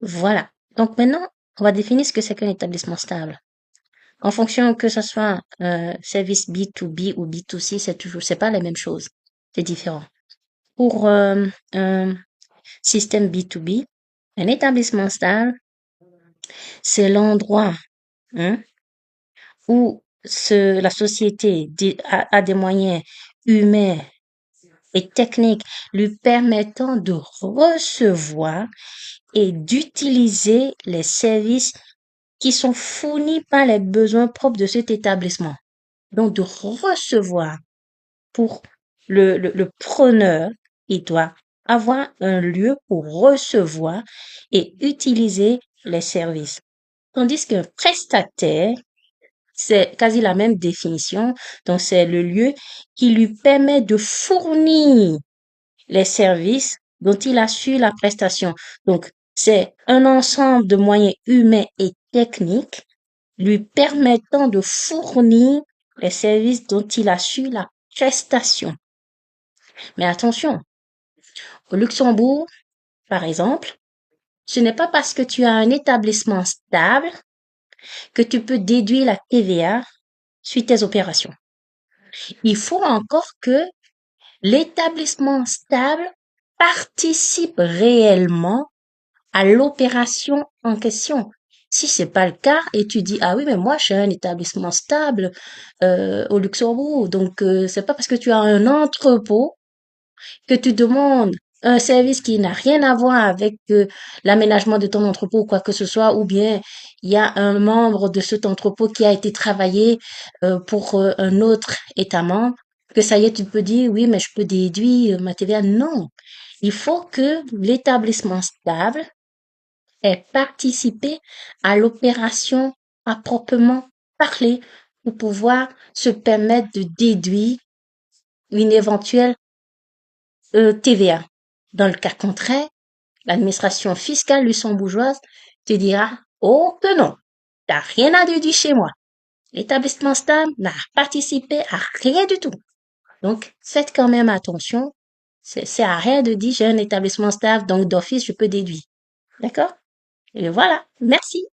Voilà. Donc maintenant, on va définir ce que c'est qu'un établissement stable. En fonction que ce soit service B2B ou B2C, c'est pas la même chose. C'est différent. Pour un système B2B, un établissement stable, c'est l'endroit hein, où la société a des moyens humains et techniques lui permettant de recevoir et d'utiliser les services qui sont fournis par les besoins propres de cet établissement. Donc, de recevoir pour le preneur, il doit avoir un lieu pour recevoir et utiliser les services. Tandis qu'un prestataire, c'est quasi la même définition. Donc, c'est le lieu qui lui permet de fournir les services dont il assure la prestation. Donc, c'est un ensemble de moyens humains et techniques lui permettant de fournir les services dont il assure la prestation. Mais attention, au Luxembourg, par exemple, ce n'est pas parce que tu as un établissement stable que tu peux déduire la TVA sur tes opérations. Il faut encore que l'établissement stable participe réellement à l'opération en question. Si c'est pas le cas et tu dis ah oui mais moi j'ai un établissement stable au Luxembourg donc c'est pas parce que tu as un entrepôt que tu demandes un service qui n'a rien à voir avec l'aménagement de ton entrepôt ou quoi que ce soit, ou bien il y a un membre de cet entrepôt qui a été travaillé pour un autre État membre, que ça y est, tu peux dire, oui, mais je peux déduire ma TVA. Non, il faut que l'établissement stable ait participé à l'opération à proprement parler pour pouvoir se permettre de déduire une éventuelle TVA. Dans le cas contraire, l'administration fiscale luxembourgeoise te dira oh que non, t'as rien à déduire chez moi. L'établissement stable n'a participé à rien du tout. Donc, faites quand même attention. C'est à rien de dire j'ai un établissement stable, donc d'office je peux déduire. D'accord? Et voilà. Merci.